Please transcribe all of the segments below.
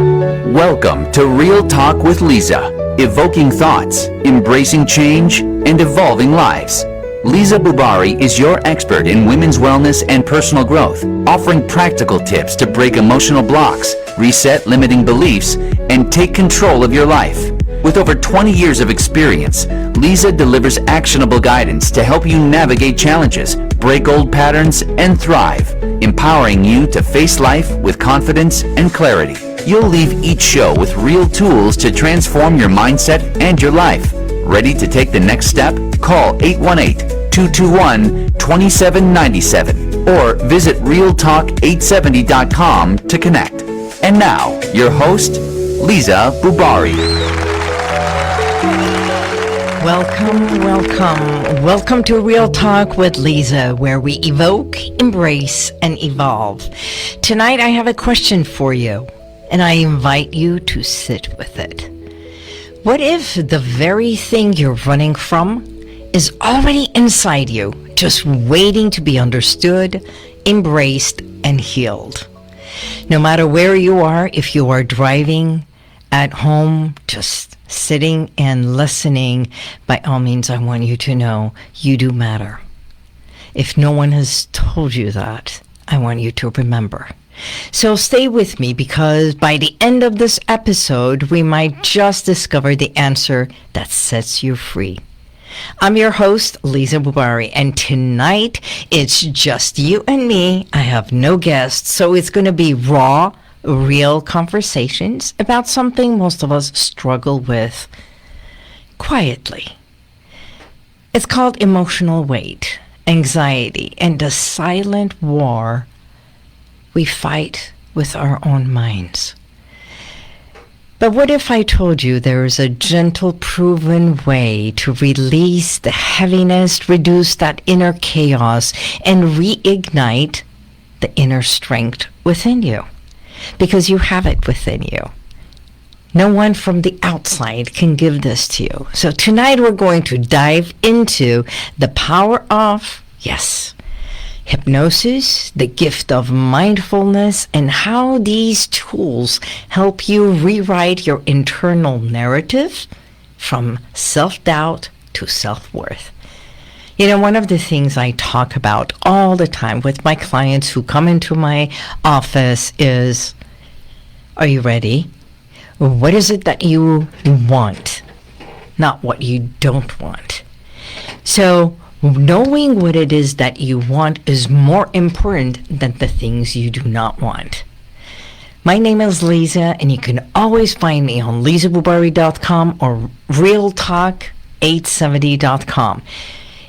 Welcome to Real Talk with Liza, evoking thoughts, embracing change, and evolving lives. Liza Boubari is your expert in women's wellness and personal growth, offering practical tips to break emotional blocks, reset limiting beliefs, and take control of your life. With over 20 years of experience, Liza delivers actionable guidance to help you navigate challenges, break old patterns, and thrive, empowering you to face life with confidence and clarity. You'll leave each show with real tools to transform your mindset and your life. Ready to take the next step? Call 818-221-2797 or visit realtalk870.com to connect. And now, your host, Liza Boubari. Welcome to Real Talk with Liza, where we evoke, embrace, and evolve. Tonight I have a question for you, and I invite you to sit with it. What if the very thing you're running from is already inside you, just waiting to be understood, embraced, and healed? No matter where you are, if you are driving, at home, just sitting and listening, by all means, I want you to know you do matter. If no one has told you that, I want you to remember. So stay with me, because by the end of this episode, we might just discover the answer that sets you free. I'm your host, Liza Boubari, and tonight it's just you and me. I have no guests, so it's going to be raw, real conversations about something most of us struggle with quietly. It's called emotional weight, anxiety, and the silent war we fight with our own minds. But what if I told you there is a gentle, proven way to release the heaviness, reduce that inner chaos, and reignite the inner strength within you? Because you have it within you. No one from the outside can give this to you. So tonight we're going to dive into the power of, yes, hypnosis, the gift of mindfulness, and how these tools help you rewrite your internal narrative from self-doubt to self-worth. You know, one of the things I talk about all the time with my clients who come into my office is, are you ready? What is it that you want, not what you don't want? So knowing what it is that you want is more important than the things you do not want. My name is Liza, and you can always find me on lizaboubari.com or realtalk870.com.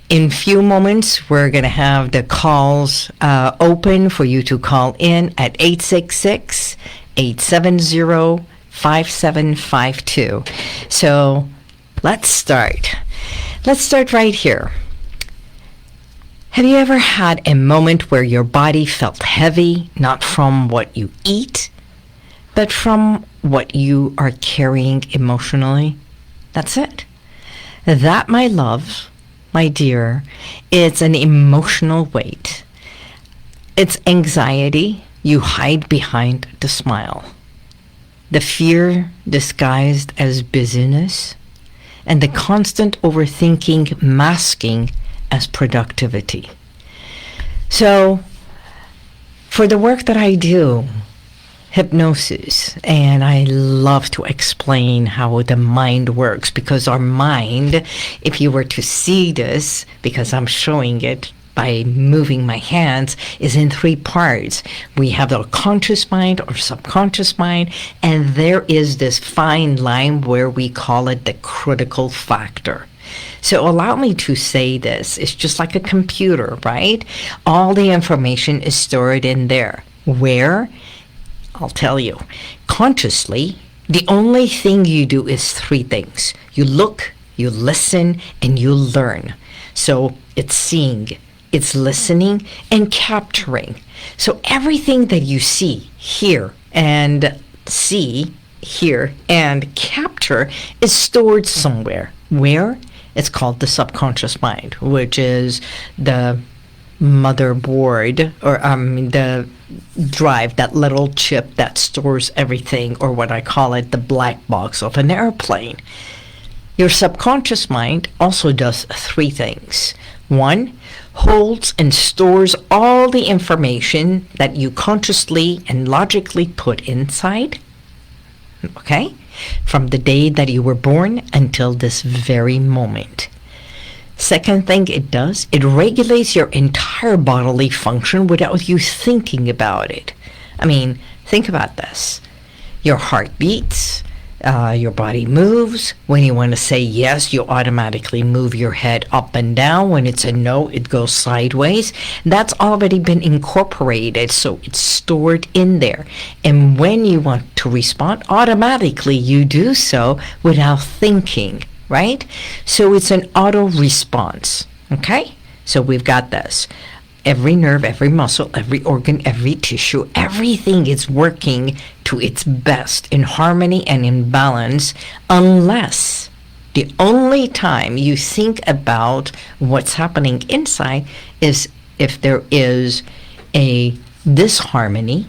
In few moments, we're going to have the calls open for you to call in at 866-870-5752. So let's start. Let's start right here. Have you ever had a moment where your body felt heavy, not from what you eat, but from what you are carrying emotionally? That's it. That, my love, my dear, it's an emotional weight. It's anxiety you hide behind the smile. The fear disguised as busyness, and the constant overthinking masking as productivity. So, for the work that I do, hypnosis, and I love to explain how the mind works, because our mind, if you were to see this, because I'm showing it by moving my hands, is in three parts. We have our conscious mind or subconscious mind, and there is this fine line where we call it the critical factor. So allow me to say this. It's just like a computer, right? All the information is stored in there. Where? I'll tell you. Consciously, the only thing you do is three things. You look, you listen, and you learn. So it's seeing, it's listening, and capturing. So everything that you see, hear, and capture is stored somewhere. Where? It's called the subconscious mind, which is the motherboard, or the drive, that little chip that stores everything, or what I call it, the black box of an airplane. Your subconscious mind also does three things. One, holds and stores all the information that you consciously and logically put inside, okay, from the day that you were born until this very moment. Second thing it does, it regulates your entire bodily function without you thinking about it. I mean, think about this. Your heart beats, your body moves. When you want to say yes, you automatically move your head up and down. When it's a no, it goes sideways. That's already been incorporated, so it's stored in there. And when you want to respond, automatically you do so without thinking, right? So it's an auto response, okay? So we've got this. Every nerve, every muscle, every organ, every tissue, everything is working to its best in harmony and in balance, unless the only time you think about what's happening inside is if there is a disharmony,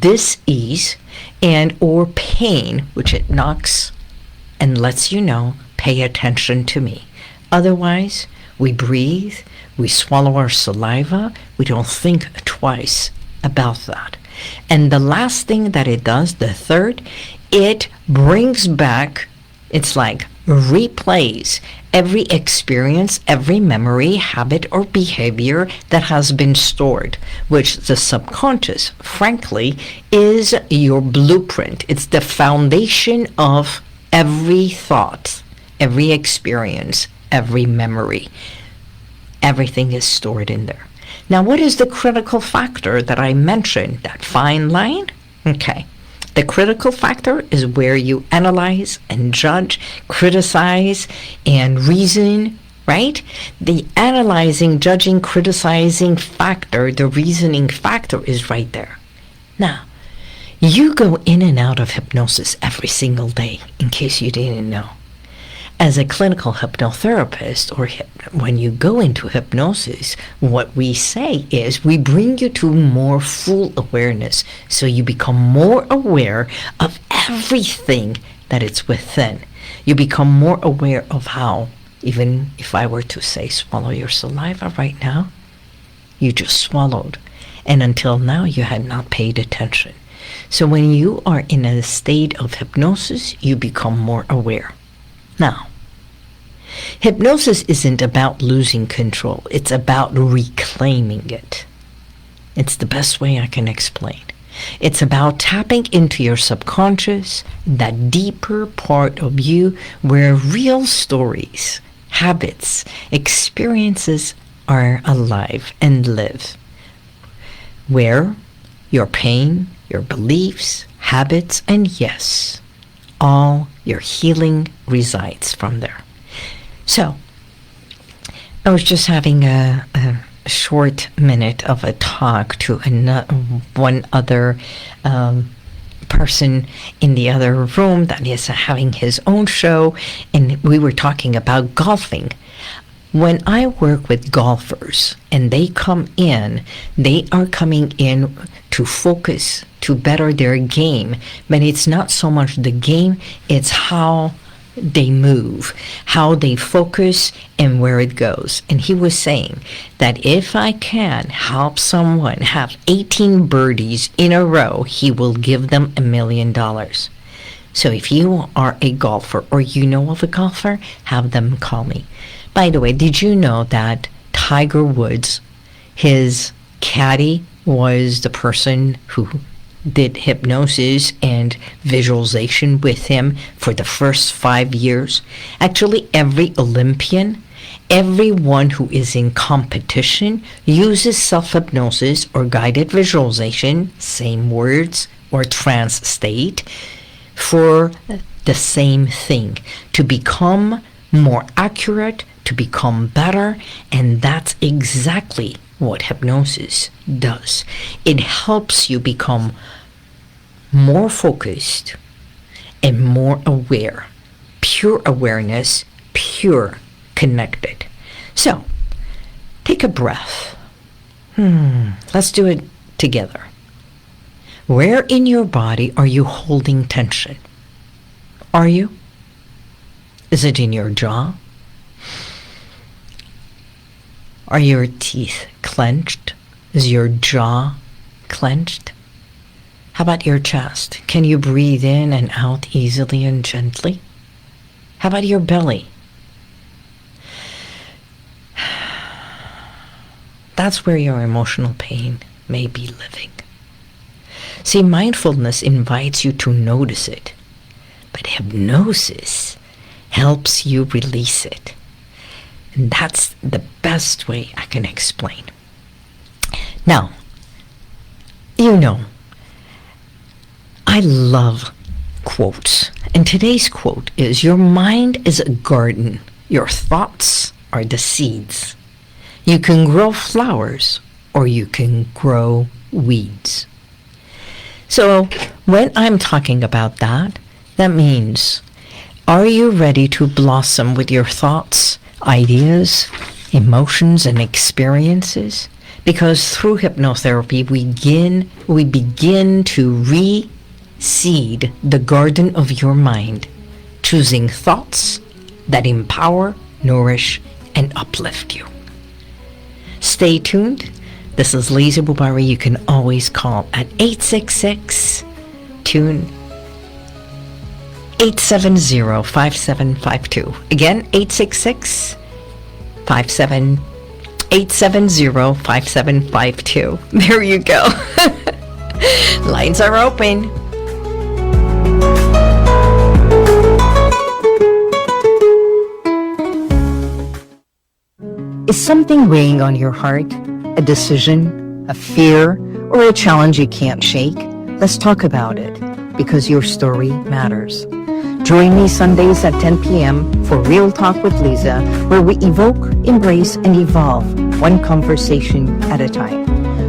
dis-ease, and or pain, which it knocks and lets you know, pay attention to me. Otherwise, we breathe, we swallow our saliva, we don't think twice about that. And the last thing that it does, the third, it brings back, it's like replays every experience, every memory, habit, or behavior that has been stored, which the subconscious, frankly, is your blueprint. It's the foundation of every thought, every experience, every memory. Everything is stored in there. Now, what is the critical factor that I mentioned, that fine line? Okay. The critical factor is where you analyze and judge, criticize, and reason, right? The analyzing, judging, criticizing factor, the reasoning factor is right there. Now, you go in and out of hypnosis every single day, in case you didn't know. As a clinical hypnotherapist, or when you go into hypnosis, what we say is we bring you to more full awareness, so you become more aware of everything that it's within. You become more aware of how, even if I were to say swallow your saliva right now, you just swallowed, and until now you had not paid attention. So when you are in a state of hypnosis, you become more aware. Now, hypnosis isn't about losing control. It's about reclaiming it. It's the best way I can explain. It's about tapping into your subconscious, that deeper part of you where real stories, habits, experiences are alive and live. Where your pain, your beliefs, habits, and yes, all your healing resides from there. So, I was just having a short minute of a talk to one other person in the other room that is having his own show, and we were talking about golfing. When I work with golfers and they come in, they are coming in to focus, to better their game. But it's not so much the game, it's how they move, how they focus, and where it goes. And he was saying that if I can help someone have 18 birdies in a row, he will give them $1 million. So if you are a golfer or you know of a golfer, have them call me. By the way, did you know that Tiger Woods, his caddy, was the person who did hypnosis and visualization with him for the first 5 years? Actually, every Olympian, everyone who is in competition uses self-hypnosis or guided visualization, same words, or trance state, for the same thing, to become more accurate, to become better. And that's exactly what hypnosis does. It helps you become more focused and more aware. Pure awareness, pure connected. So, take a breath. Let's do it together. Where in your body are you holding tension? Are you? Is it in your jaw? Are your teeth clenched? Is your jaw clenched? How about your chest? Can you breathe in and out easily and gently? How about your belly? That's where your emotional pain may be living. See, mindfulness invites you to notice it, but hypnosis helps you release it. And that's the best way I can explain. Now, I love quotes. And today's quote is, your mind is a garden. Your thoughts are the seeds. You can grow flowers or you can grow weeds. So when I'm talking about that, that means, are you ready to blossom with your thoughts, ideas, emotions, and experiences? Because through hypnotherapy, we begin to reseed the garden of your mind, choosing thoughts that empower, nourish, and uplift you. Stay tuned. This is Liza Boubari. You can always call at 866-TUNE 870-5752. Again, 870-5752. There you go. Lines are open. Is something weighing on your heart? A decision, a fear, or a challenge you can't shake? Let's talk about it, because your story matters. Join me Sundays at 10 p.m. for Real Talk with Liza, where we evoke, embrace, and evolve one conversation at a time.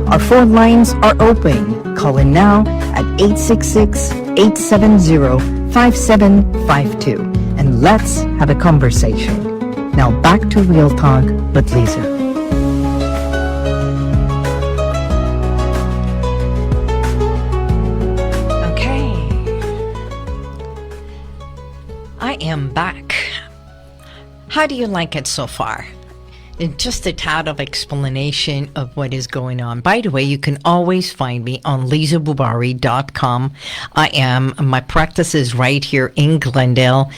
Our phone lines are open. Call in now at 866-870-5752, and let's have a conversation. Now back to Real Talk with Liza. Okay. I am back. How do you like it so far? Just a tad of explanation of what is going on. By the way, you can always find me on lizaboubari.com. My practice is right here in Glendale.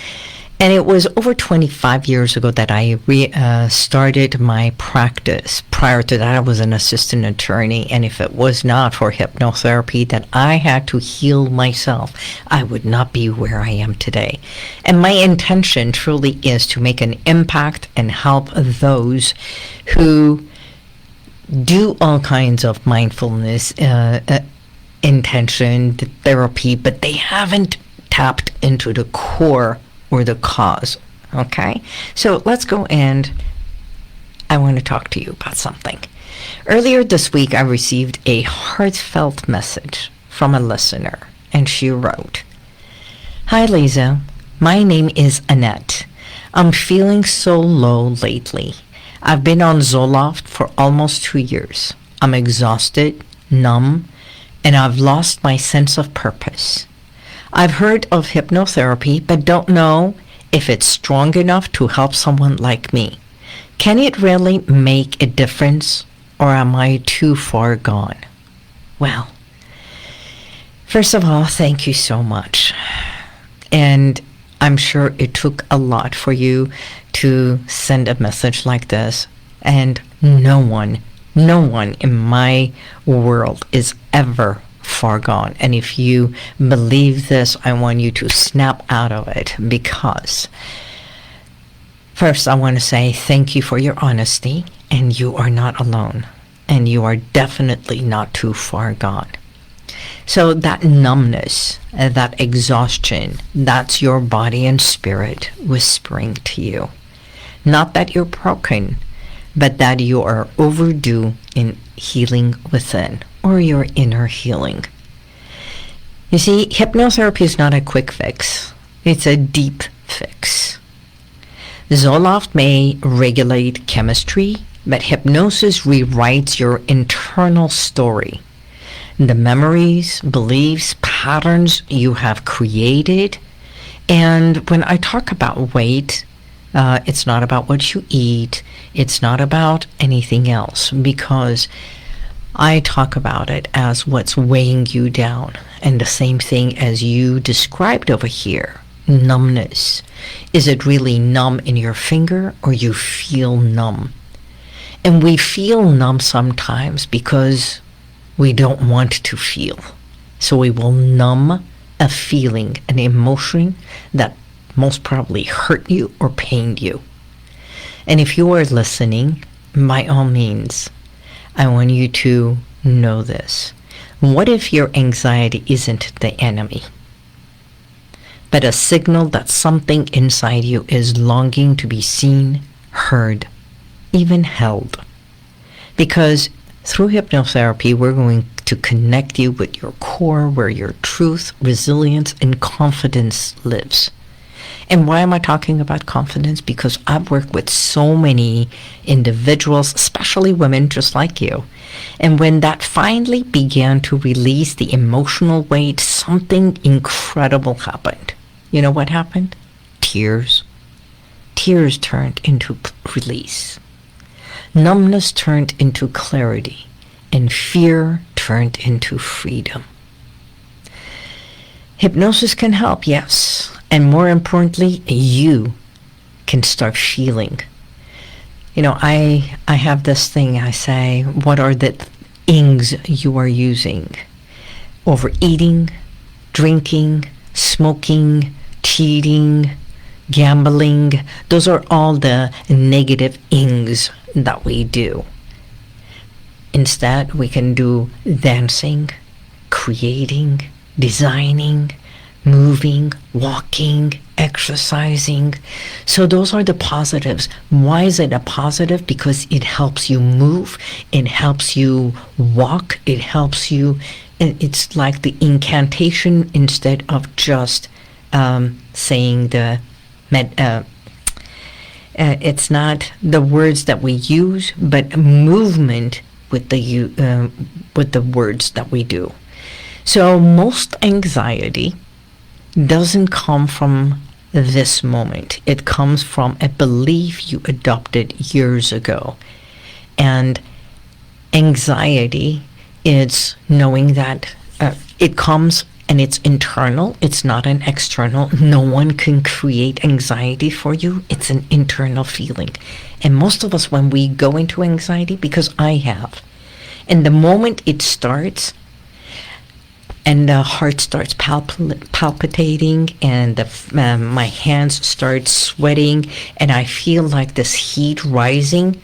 And it was over 25 years ago that I started my practice. Prior to that, I was an assistant attorney. And if it was not for hypnotherapy that I had to heal myself, I would not be where I am today. And my intention truly is to make an impact and help those who do all kinds of mindfulness, intention, therapy, but they haven't tapped into the core or the cause. Okay, so let's go, and I want to talk to you about something. Earlier this week, I received a heartfelt message from a listener, and she wrote, "Hi Liza, my name is Annette. I'm feeling so low lately. I've been on Zoloft for almost 2 years. I'm exhausted, numb, and I've lost my sense of purpose. I've heard of hypnotherapy, but don't know if it's strong enough to help someone like me. Can it really make a difference, or am I too far gone?" Well, first of all, thank you so much. And I'm sure it took a lot for you to send a message like this. And no one in my world is ever far gone. And if you believe this, I want you to snap out of it, because first I want to say thank you for your honesty, and you are not alone, and you are definitely not too far gone. So that numbness, that exhaustion, that's your body and spirit whispering to you. Not that you're broken, but that you are overdue in healing within, or your inner healing. You see, hypnotherapy is not a quick fix. It's a deep fix. Zoloft may regulate chemistry But hypnosis rewrites your internal story, the memories, beliefs, patterns you have created. And when I talk about weight, it's not about what you eat. It's not about anything else, because I talk about it as what's weighing you down. And the same thing as you described over here, numbness. Is it really numb in your finger, or you feel numb? And we feel numb sometimes because we don't want to feel. So we will numb a feeling, an emotion that most probably hurt you or pained you. And if you are listening, by all means, I want you to know this. What if your anxiety isn't the enemy, but a signal that something inside you is longing to be seen, heard, even held? Because through hypnotherapy, we're going to connect you with your core, where your truth, resilience, and confidence lives. And why am I talking about confidence? Because I've worked with so many individuals, especially women just like you. And when that finally began to release the emotional weight, something incredible happened. You know what happened? Tears. Tears turned into release. Numbness turned into clarity. And fear turned into freedom. Hypnosis can help, yes. And more importantly, you can start feeling. You know, I have this thing I say, what are the ings you are using? Overeating, drinking, smoking, cheating, gambling. Those are all the negative ings that we do. Instead, we can do dancing, creating, designing, moving, walking, exercising. So those are the positives. Why is it a positive? Because it helps you move, it helps you walk, it helps you. It's like the incantation instead of just saying the it's not the words that we use, but movement with the words that we do. So most anxiety doesn't come from this moment. It comes from a belief you adopted years ago. And anxiety is knowing that it comes and it's internal. It's not an external. No one can create anxiety for you. It's an internal feeling. And most of us, when we go into anxiety, because I have, and the moment it starts, and the heart starts palpitating, and my hands start sweating, and I feel like this heat rising,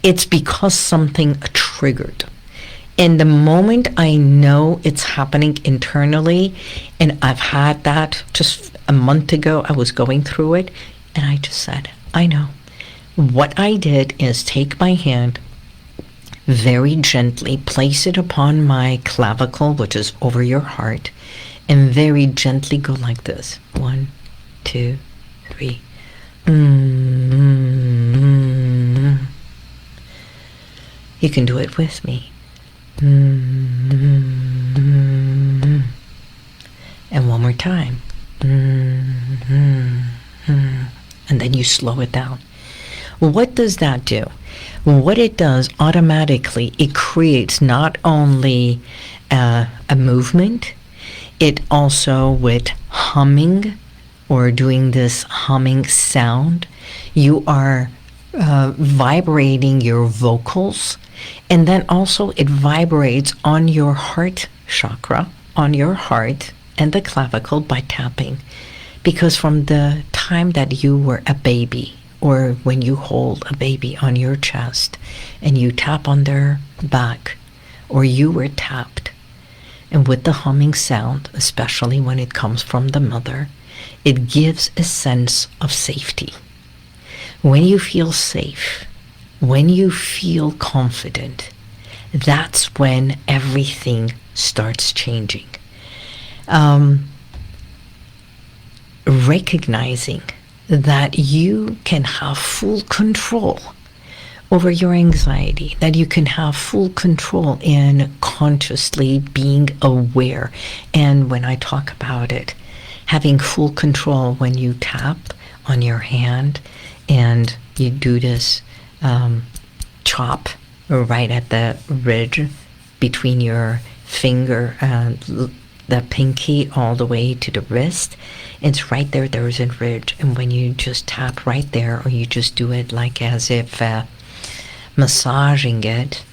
it's because something triggered. And the moment I know it's happening internally, and I've had that just a month ago, I was going through it, and I just said, I know. What I did is take my hand, very gently place it upon my clavicle, which is over your heart, and very gently go like this. 1, 2, 3. You can do it with me. And one more time. And then you slow it down. What does that do? What it does automatically, it creates not only a movement, it also with humming or doing this humming sound, you are vibrating your vocals, and then also it vibrates on your heart chakra, on your heart and the clavicle by tapping. Because from the time that you were a baby, or when you hold a baby on your chest and you tap on their back, or you were tapped, and with the humming sound, especially when it comes from the mother, it gives a sense of safety. When you feel safe, when you feel confident, that's when everything starts changing. Recognizing that you can have full control over your anxiety, that you can have full control in consciously being aware. And when I talk about it, having full control when you tap on your hand and you do this chop right at the ridge between your finger and the pinky all the way to the wrist. It's right there, there's a ridge. And when you just tap right there, or you just do it like as if massaging it,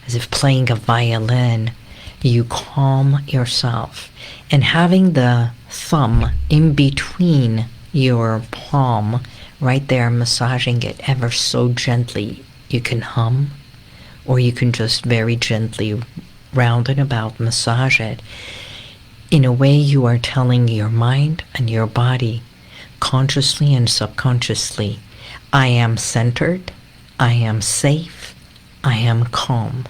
as if playing a violin, you calm yourself. And having the thumb in between your palm, right there, massaging it ever so gently, you can hum, or you can just very gently round and about massage it. In a way, you are telling your mind and your body, consciously and subconsciously, I am centered, I am safe, I am calm.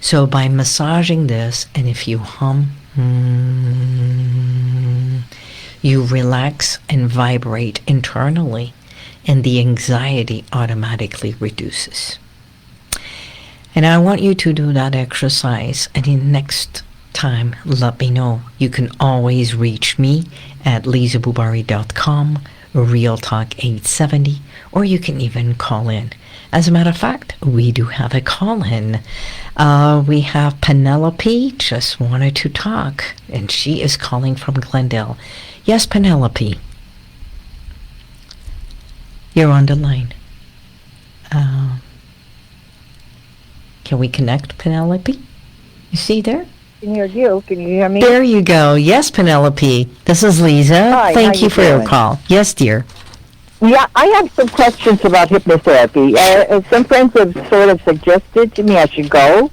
So by massaging this, and if you hum, you relax and vibrate internally, and the anxiety automatically reduces. And I want you to do that exercise, and in next time, let me know. You can always reach me at lizaboubari.com, Real Talk 870, or you can even call in. As a matter of fact, we do have a call-in. We have Penelope, just wanted to talk, and she is calling from Glendale. Yes, Penelope. You're on the line. Can we connect, Penelope? You see there? I can hear you. Can you hear me? There you go. Yes, Penelope. This is Liza. Hi, Thank how you you for your doing? call. Yes, dear. Yeah, I have some questions about hypnotherapy. Some friends have sort of suggested to me I should go.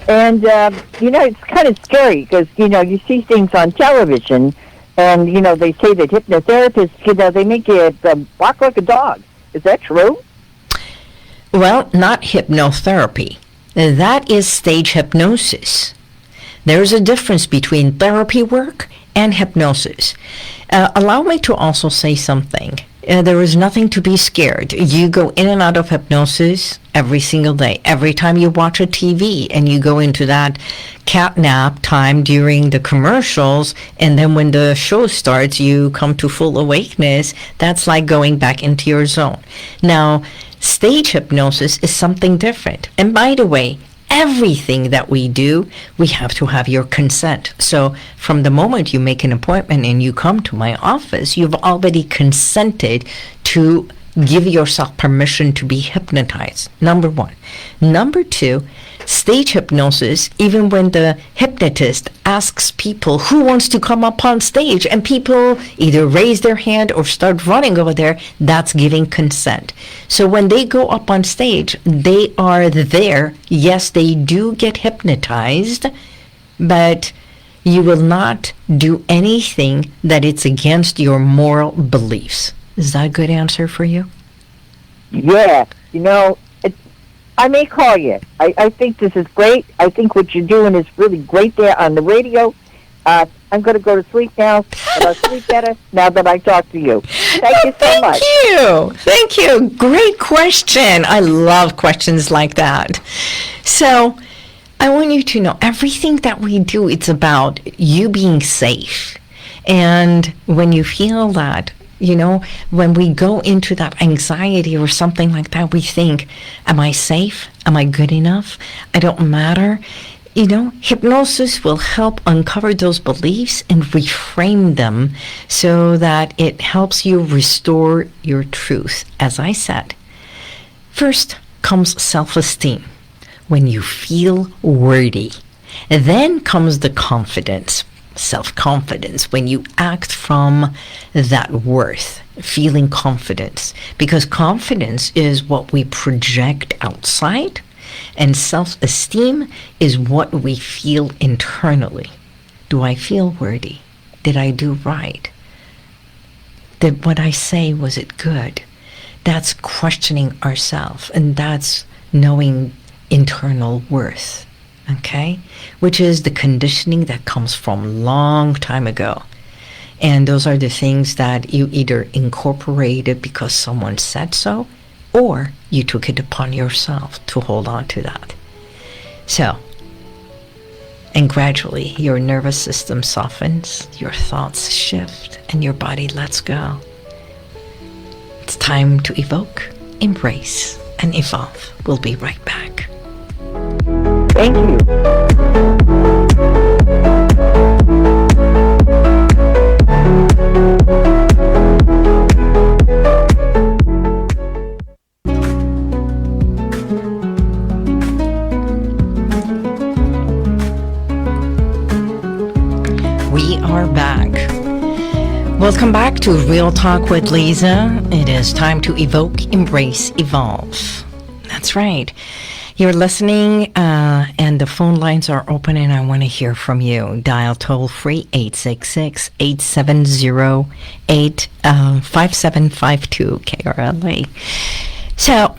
And, it's kind of scary because, you see things on television and, they say that hypnotherapists, they make you walk like a dog. Is that true? Well, not hypnotherapy. That is stage hypnosis. There's a difference between therapy work and hypnosis. Allow me to also say something. There is nothing to be scared. You go in and out of hypnosis every single day. Every time you watch a TV and you go into that cat nap time during the commercials, and then when the show starts, you come to full awakeness. That's like going back into your zone. Now, stage hypnosis is something different. And by the way, everything that we do, we have to have your consent. So from the moment you make an appointment and you come to my office, you've already consented to give yourself permission to be hypnotized. Number one. Number two, stage hypnosis, even when the hypnotist asks people who wants to come up on stage and people either raise their hand or start running over there, that's giving consent. So when they go up on stage, they are there. Yes, they do get hypnotized, but you will not do anything that it's against your moral beliefs. Is that a good answer for you? Yeah. I may call you. I think this is great. I think what you're doing is really great there on the radio. I'm going to go to sleep now, but I'll sleep better now that I talk to you. Thank you so much. Thank you. Great question. I love questions like that. So I want you to know everything that we do, it's about you being safe. And when you feel that, when we go into that anxiety or something like that, we think, am I safe? Am I good enough? I don't matter. Hypnosis will help uncover those beliefs and reframe them so that it helps you restore your truth. As I said, first comes self-esteem, when you feel worthy. Then comes the confidence, self-confidence, when you act from that worth, feeling confidence. Because confidence is what we project outside, and self-esteem is what we feel internally. Do I feel worthy? Did I do right? Did what I say, was it good? That's questioning ourselves, and that's knowing internal worth. Okay? Which is the conditioning that comes from long time ago. And those are the things that you either incorporated because someone said so, or you took it upon yourself to hold on to that. So, and gradually your nervous system softens, your thoughts shift, and your body lets go. It's time to evoke, embrace, and evolve. We'll be right back. Thank you. We are back. Welcome back to Real Talk with Liza. It is time to evoke, embrace, evolve. That's right. You're listening, and the phone lines are open, and I want to hear from you. Dial toll-free 866-870-5752 KRLA. So,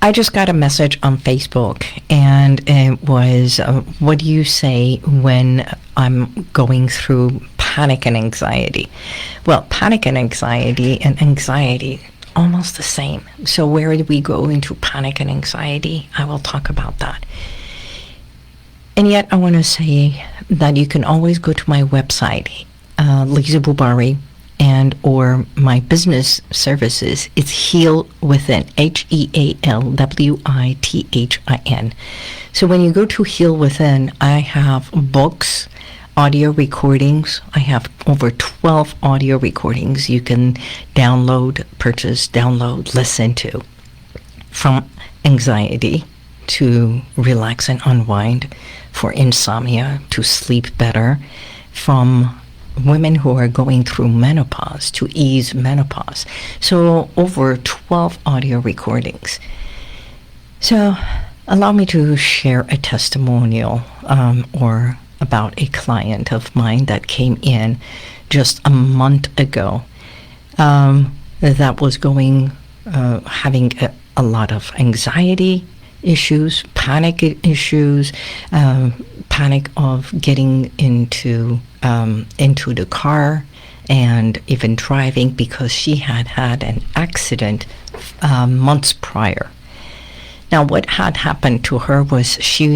I just got a message on Facebook, and it was, what do you say when I'm going through panic and anxiety? Well, panic and anxiety almost the same. So where do we go into panic and anxiety? I will talk about that. And yet I want to say that you can always go to my website, Liza Boubari, and or my business services. It's Heal Within, HealWithin. So when you go to Heal Within, I have books, audio recordings. I have over 12 audio recordings you can download, purchase, listen to, from anxiety to relax and unwind, for insomnia to sleep better, from women who are going through menopause to ease menopause. So over 12 audio recordings. So allow me to share a testimonial or about a client of mine that came in just a month ago that was having a lot of anxiety issues, panic issues, panic of getting into the car and even driving, because she had an accident months prior. Now, what had happened to her was she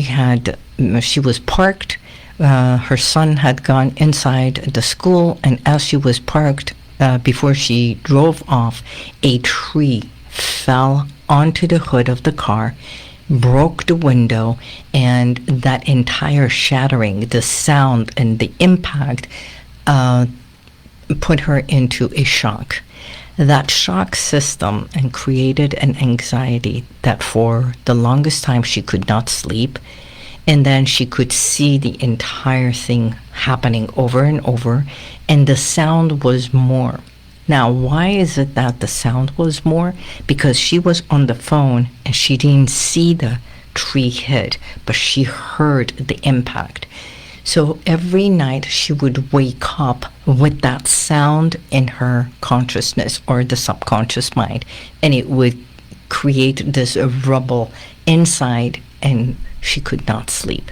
was parked. Her son had gone inside the school, and as she was parked, before she drove off, a tree fell onto the hood of the car, broke the window, and that entire shattering, the sound and the impact, put her into a shock. That shock system and created an anxiety that for the longest time she could not sleep. And then she could see the entire thing happening over and over, and the sound was more. Now, why is it that the sound was more? Because she was on the phone and she didn't see the tree hit, but she heard the impact. So every night she would wake up with that sound in her consciousness or the subconscious mind, and it would create this rubble inside, and she could not sleep.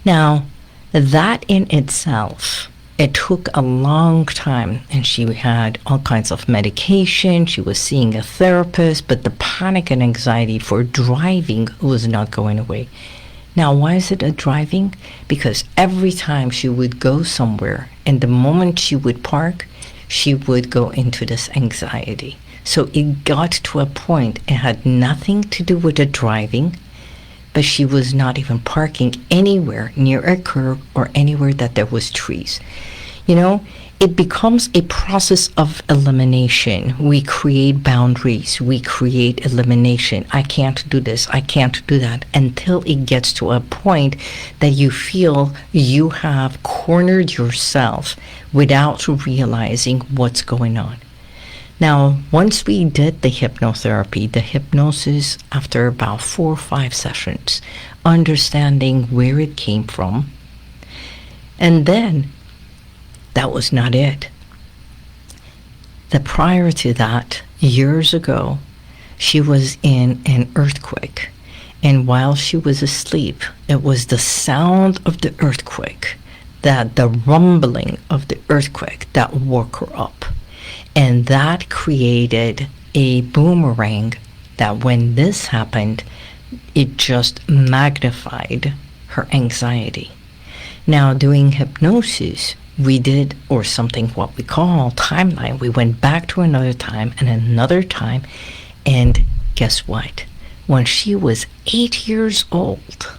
Now, that in itself, it took a long time, and she had all kinds of medication. She was seeing a therapist, but the panic and anxiety for driving was not going away. Now, why is it a driving? Because every time she would go somewhere, and the moment she would park, she would go into this anxiety. So it got to a point, it had nothing to do with the driving, but she was not even parking anywhere near a curb or anywhere that there was trees. You know, it becomes a process of elimination. We create boundaries, we create elimination. I can't do this, I can't do that, until it gets to a point that you feel you have cornered yourself without realizing what's going on. Now, once we did the hypnotherapy, the hypnosis, after about 4 or 5 sessions, understanding where it came from, and then that was not it. Prior to that, years ago, she was in an earthquake, and while she was asleep, it was the sound of the earthquake, the rumbling of the earthquake that woke her up. And that created a boomerang that when this happened, it just magnified her anxiety. Now, doing hypnosis, we did, or something what we call timeline. We went back to another time and another time, and guess what? When she was 8 years old,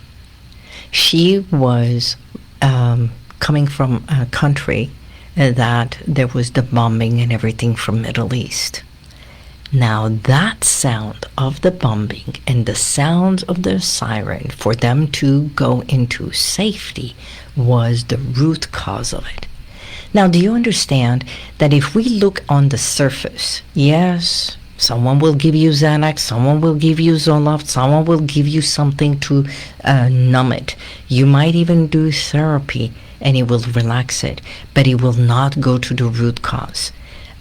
she was coming from a country that there was the bombing and everything from Middle East. Now that sound of the bombing and the sound of the siren for them to go into safety was the root cause of it. Now, do you understand that if we look on the surface, yes, someone will give you Xanax, someone will give you Zoloft, someone will give you something to numb it. You might even do therapy and it will relax it, but it will not go to the root cause.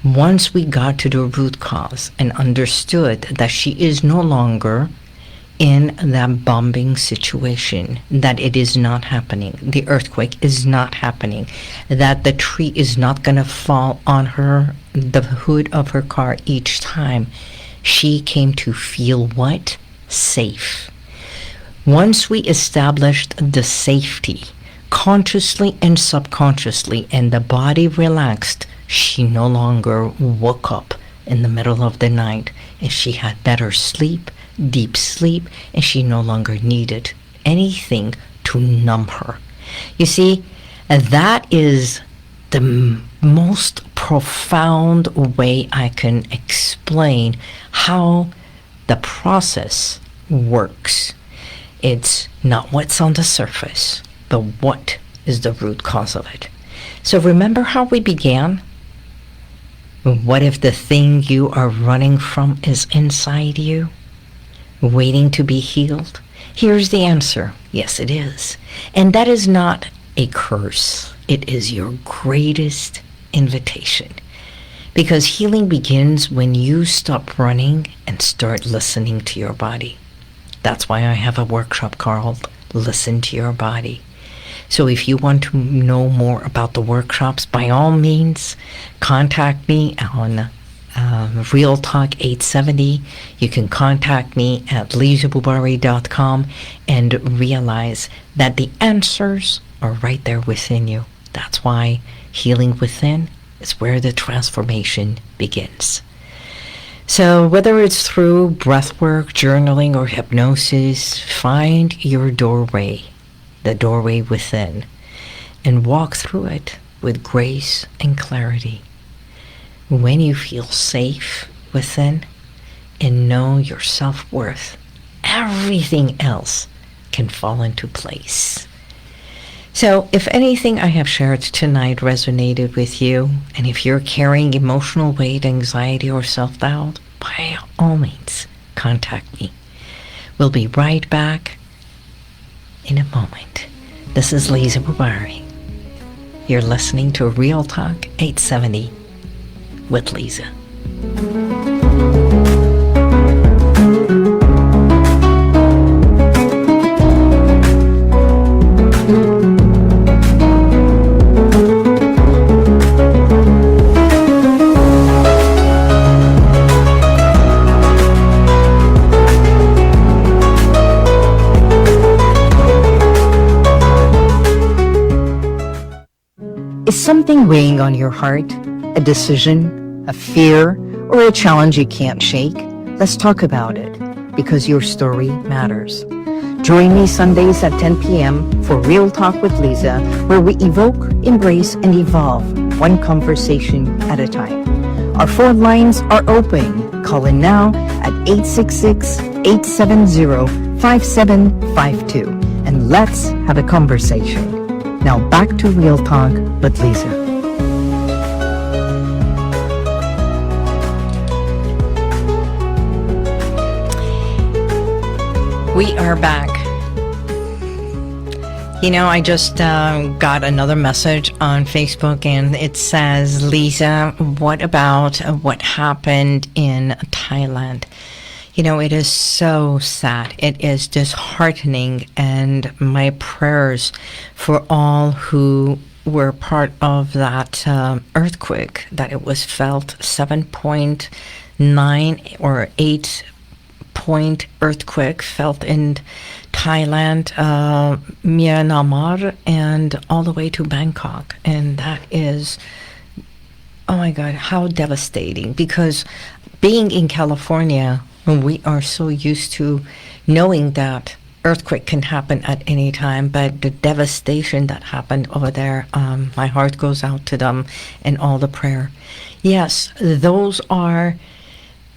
Once we got to the root cause and understood that she is no longer in that bombing situation, that it is not happening, the earthquake is not happening, that the tree is not going to fall on her, the hood of her car each time, she came to feel what? Safe. Once we established the safety, consciously and subconsciously, and the body relaxed, she no longer woke up in the middle of the night, and she had better sleep, deep sleep, and she no longer needed anything to numb her. You see, that is the most profound way I can explain how the process works. It's not what's on the surface, but what is the root cause of it. So remember how we began? What if the thing you are running from is inside you, waiting to be healed? Here's the answer. Yes, it is. And that is not a curse. It is your greatest invitation. Because healing begins when you stop running and start listening to your body. That's why I have a workshop called Listen to Your Body. So if you want to know more about the workshops, by all means, contact me on Real Talk 870. You can contact me at lizaboubari.com and realize that the answers are right there within you. That's why healing within is where the transformation begins. So whether it's through breathwork, journaling, or hypnosis, find your doorway, the doorway within, and walk through it with grace and clarity. When you feel safe within and know your self-worth, everything else can fall into place. So if anything I have shared tonight resonated with you, and if you're carrying emotional weight, anxiety, or self-doubt, by all means, contact me. We'll be right back in a moment. This is Liza Boubari. You're listening to Real Talk 870 with Liza. Is something weighing on your heart? A decision, a fear, or a challenge you can't shake? Let's talk about it, because your story matters. Join me Sundays at 10 p.m. for Real Talk with Liza, where we evoke, embrace, and evolve one conversation at a time. Our phone lines are open. Call in now at 866-870-5752, and let's have a conversation. Now back to Real Talk with Liza. We are back. You know, I just got another message on Facebook, and it says, Liza, what about what happened in Thailand? You know, it is so sad. It is disheartening, and my prayers for all who were part of that earthquake, that it was felt 7.9 9 or 8 point earthquake felt in Thailand, Myanmar, and all the way to Bangkok. And that is, oh my God, how devastating. Because being in California, we are so used to knowing that earthquake can happen at any time, but the devastation that happened over there, my heart goes out to them and all the prayer. Yes, those are,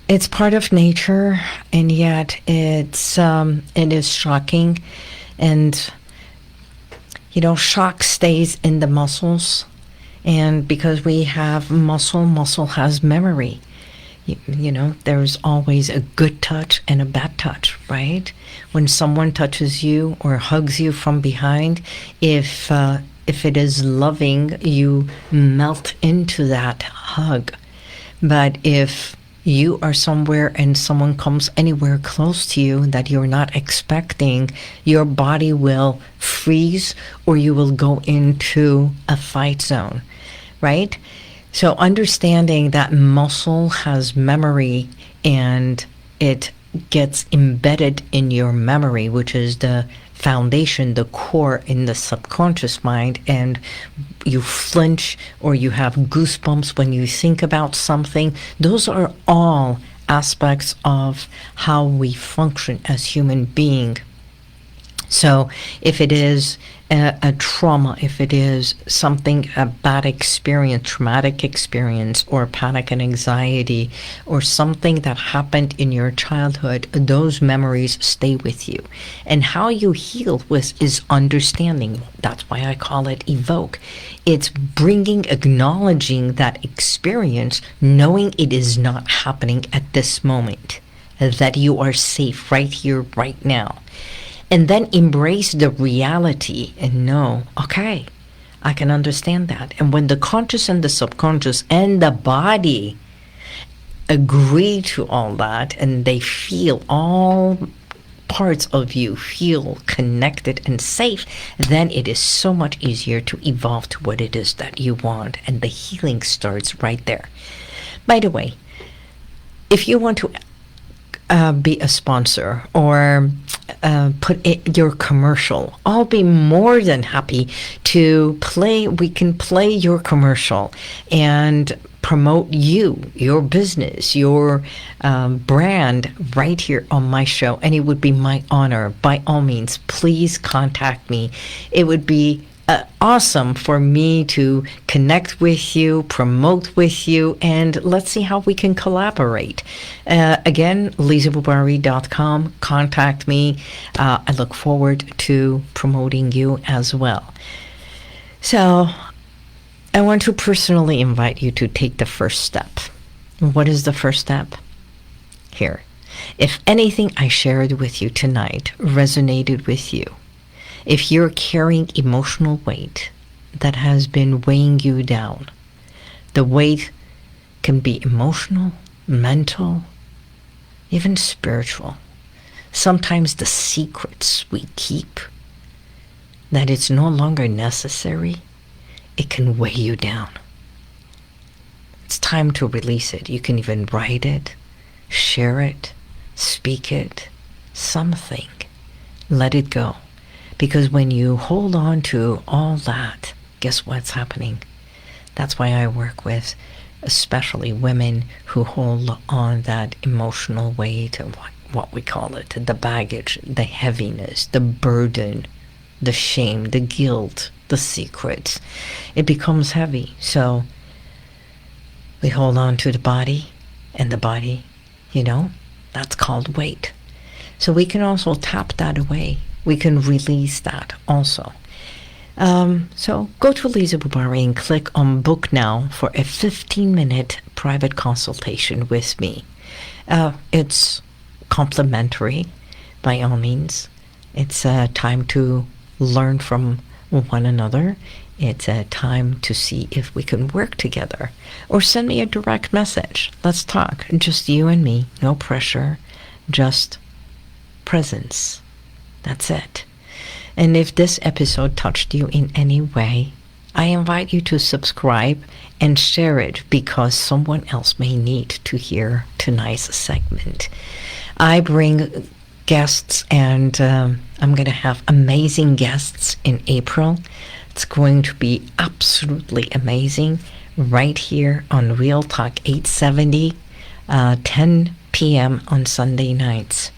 it's part of nature, and yet it is shocking. And, you know, shock stays in the muscles. And because we have muscle has memory. You know, there's always a good touch and a bad touch, right? When someone touches you or hugs you from behind, if it is loving, you melt into that hug. But if you are somewhere and someone comes anywhere close to you that you're not expecting, your body will freeze or you will go into a fight zone, right? So understanding that muscle has memory and it gets embedded in your memory, which is the foundation, the core in the subconscious mind, and you flinch or you have goosebumps when you think about something. Those are all aspects of how we function as human beings. So if it is a trauma, if it is something, a bad experience, traumatic experience, or panic and anxiety, or something that happened in your childhood, those memories stay with you. And how you heal with is understanding. That's why I call it evoke. It's acknowledging that experience, knowing it is not happening at this moment, that you are safe right here, right now. And then embrace the reality and know, okay, I can understand that. And when the conscious and the subconscious and the body agree to all that, and they feel all parts of you feel connected and safe, then it is so much easier to evolve to what it is that you want. And the healing starts right there. By the way, if you want to be a sponsor or put your commercial, I'll be more than happy to play. We can play your commercial and promote you, your business, your brand right here on my show. And it would be my honor. By all means, please contact me. It would be awesome for me to connect with you, promote with you, and let's see how we can collaborate. Again, lizaboubari.com. Contact me. I look forward to promoting you as well. So I want to personally invite you to take the first step. What is the first step? Here. If anything I shared with you tonight resonated with you, if you're carrying emotional weight that has been weighing you down, the weight can be emotional, mental, even spiritual. Sometimes the secrets we keep, that it's no longer necessary, it can weigh you down. It's time to release it. You can even write it, share it, speak it, something. Let it go. Because when you hold on to all that, guess what's happening? That's why I work with especially women who hold on that emotional weight of what we call it, the baggage, the heaviness, the burden, the shame, the guilt, the secrets. It becomes heavy. So we hold on to the body, and the body, that's called weight. So we can also tap that away. We can release that also. So go to Liza Boubari and click on book now for a 15-minute private consultation with me. It's complimentary, by all means. It's a time to learn from one another. It's a time to see if we can work together. Or send me a direct message. Let's talk. Just you and me. No pressure. Just presence. That's it. And if this episode touched you in any way, I invite you to subscribe and share it because someone else may need to hear tonight's segment. I bring guests, and I'm going to have amazing guests in April. It's going to be absolutely amazing right here on Real Talk 870, 10 p.m. on Sunday nights.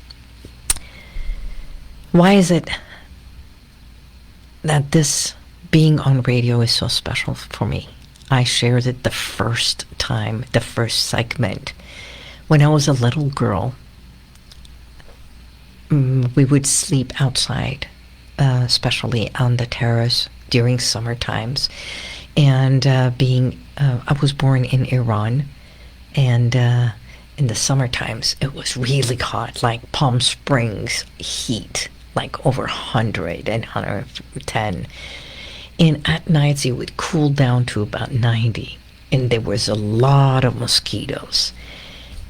Why is it that this being on radio is so special for me? I shared it the first time, the first segment. When I was a little girl, we would sleep outside, especially on the terrace during summer times. And I was born in Iran, and in the summer times, it was really hot, like Palm Springs heat, like over 100 and 110. And at nights, it would cool down to about 90. And there was a lot of mosquitoes.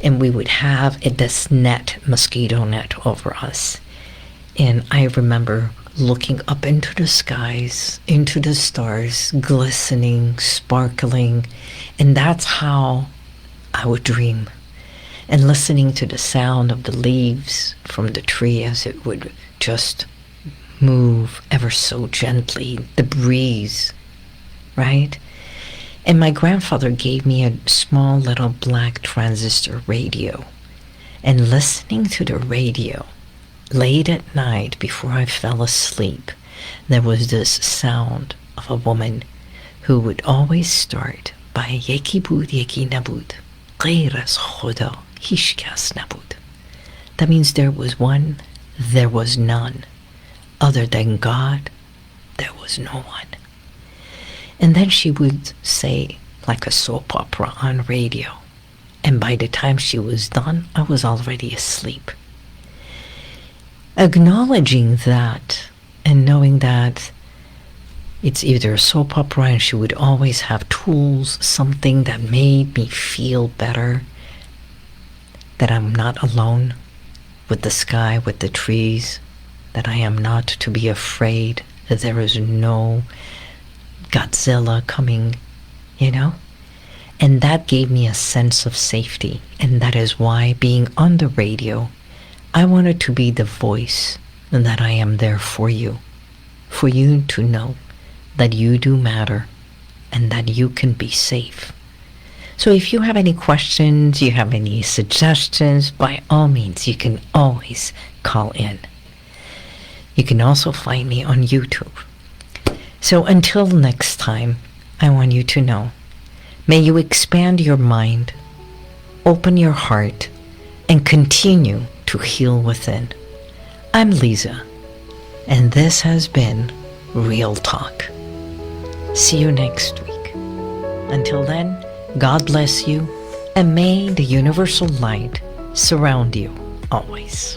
And we would have this mosquito net over us. And I remember looking up into the skies, into the stars, glistening, sparkling. And that's how I would dream. And listening to the sound of the leaves from the tree as it would just move ever so gently, the breeze, right? And my grandfather gave me a small little black transistor radio. And listening to the radio late at night before I fell asleep, there was this sound of a woman who would always start by Yeki bud, yeki nabud, غیر از خدا هیچ کس نبود. That means there was one, there was none. Other than God, there was no one. And then she would say, like a soap opera on radio. And by the time she was done, I was already asleep. Acknowledging that and knowing that it's either a soap opera and she would always have tools, something that made me feel better, that I'm not alone with the sky, with the trees, that I am not to be afraid, that there is no Godzilla coming, And that gave me a sense of safety. And that is why, being on the radio, I wanted to be the voice and that I am there for you to know that you do matter and that you can be safe. So if you have any questions, you have any suggestions, by all means, you can always call in. You can also find me on YouTube. So until next time, I want you to know, may you expand your mind, open your heart, and continue to heal within. I'm Liza, and this has been Real Talk. See you next week. Until then, God bless you, and may the universal light surround you always.